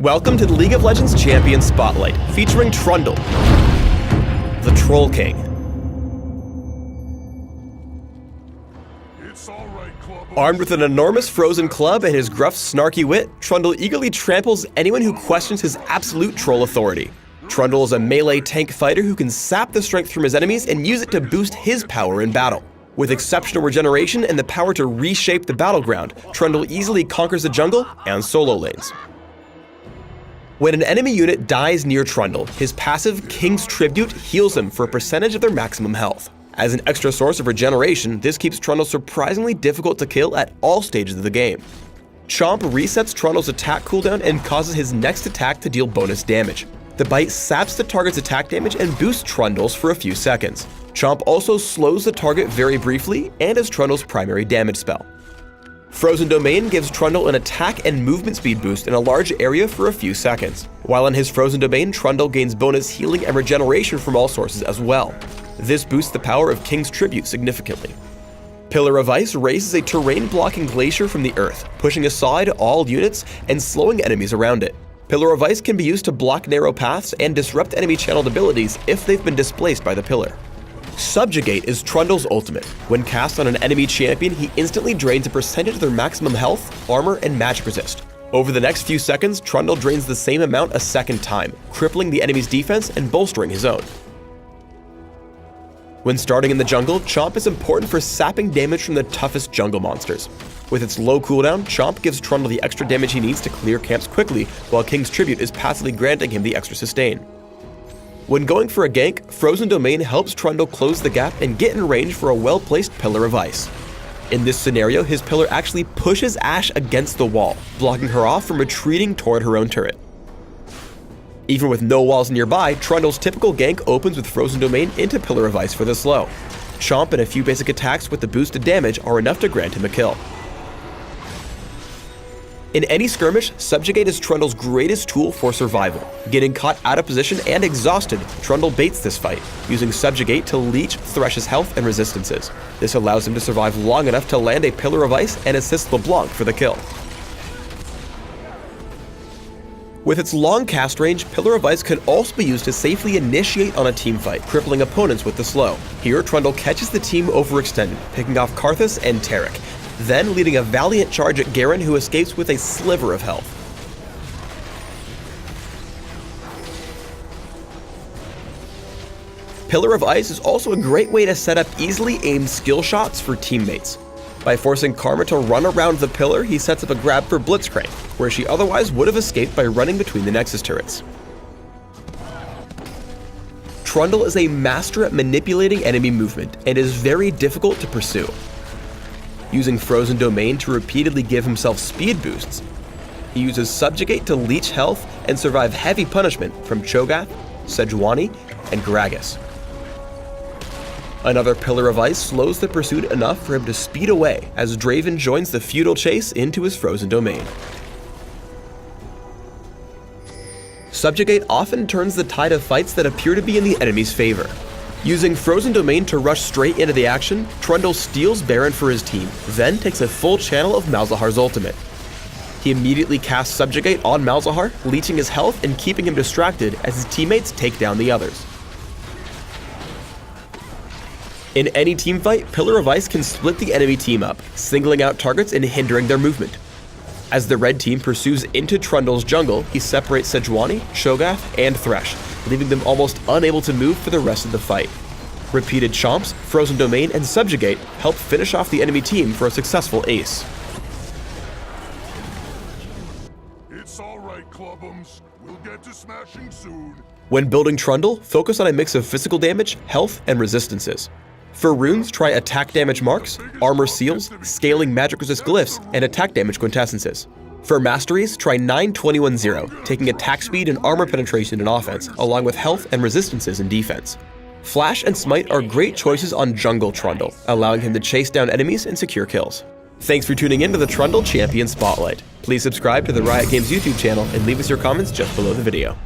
Welcome to the League of Legends Champion Spotlight, featuring Trundle, the Troll King. Armed with an enormous frozen club and his gruff, snarky wit, Trundle eagerly tramples anyone who questions his absolute troll authority. Trundle is a melee tank fighter who can sap the strength from his enemies and use it to boost his power in battle. With exceptional regeneration and the power to reshape the battleground, Trundle easily conquers the jungle and solo lanes. When an enemy unit dies near Trundle, his passive, King's Tribute, heals him for a percentage of their maximum health. As an extra source of regeneration, this keeps Trundle surprisingly difficult to kill at all stages of the game. Chomp resets Trundle's attack cooldown and causes his next attack to deal bonus damage. The bite saps the target's attack damage and boosts Trundle's for a few seconds. Chomp also slows the target very briefly and is Trundle's primary damage spell. Frozen Domain gives Trundle an attack and movement speed boost in a large area for a few seconds. While in his Frozen Domain, Trundle gains bonus healing and regeneration from all sources as well. This boosts the power of King's Tribute significantly. Pillar of Ice raises a terrain-blocking glacier from the earth, pushing aside all units and slowing enemies around it. Pillar of Ice can be used to block narrow paths and disrupt enemy channeled abilities if they've been displaced by the pillar. Subjugate is Trundle's ultimate. When cast on an enemy champion, he instantly drains a percentage of their maximum health, armor, and magic resist. Over the next few seconds, Trundle drains the same amount a second time, crippling the enemy's defense and bolstering his own. When starting in the jungle, Chomp is important for sapping damage from the toughest jungle monsters. With its low cooldown, Chomp gives Trundle the extra damage he needs to clear camps quickly, while King's Tribute is passively granting him the extra sustain. When going for a gank, Frozen Domain helps Trundle close the gap and get in range for a well-placed Pillar of Ice. In this scenario, his pillar actually pushes Ashe against the wall, blocking her off from retreating toward her own turret. Even with no walls nearby, Trundle's typical gank opens with Frozen Domain into Pillar of Ice for the slow. Chomp and a few basic attacks with the boosted damage are enough to grant him a kill. In any skirmish, Subjugate is Trundle's greatest tool for survival. Getting caught out of position and exhausted, Trundle baits this fight, using Subjugate to leech Thresh's health and resistances. This allows him to survive long enough to land a Pillar of Ice and assist LeBlanc for the kill. With its long cast range, Pillar of Ice can also be used to safely initiate on a teamfight, crippling opponents with the slow. Here, Trundle catches the team overextended, picking off Karthus and Taric, then leading a valiant charge at Garen, who escapes with a sliver of health. Pillar of Ice is also a great way to set up easily aimed skill shots for teammates. By forcing Karma to run around the pillar, he sets up a grab for Blitzcrank, where she otherwise would have escaped by running between the Nexus turrets. Trundle is a master at manipulating enemy movement and is very difficult to pursue. Using Frozen Domain to repeatedly give himself speed boosts, he uses Subjugate to leech health and survive heavy punishment from Cho'Gath, Sejuani, and Gragas. Another Pillar of Ice slows the pursuit enough for him to speed away as Draven joins the futile chase into his Frozen Domain. Subjugate often turns the tide of fights that appear to be in the enemy's favor. Using Frozen Domain to rush straight into the action, Trundle steals Baron for his team, then takes a full channel of Malzahar's ultimate. He immediately casts Subjugate on Malzahar, leeching his health and keeping him distracted as his teammates take down the others. In any teamfight, Pillar of Ice can split the enemy team up, singling out targets and hindering their movement. As the red team pursues into Trundle's jungle, he separates Sejuani, Cho'Gath, and Thresh, leaving them almost unable to move for the rest of the fight. Repeated chomps, Frozen Domain, and Subjugate help finish off the enemy team for a successful ace. It's all right, Clubbums. We'll get to smashing soon. When building Trundle, focus on a mix of physical damage, health, and resistances. For runes, try attack damage marks, armor seals, scaling magic resist glyphs, and attack damage quintessences. For Masteries, try 9-21-0, taking attack speed and armor penetration in offense, along with health and resistances in defense. Flash and Smite are great choices on jungle Trundle, allowing him to chase down enemies and secure kills. Thanks for tuning in to the Trundle Champion Spotlight. Please subscribe to the Riot Games YouTube channel and leave us your comments just below the video.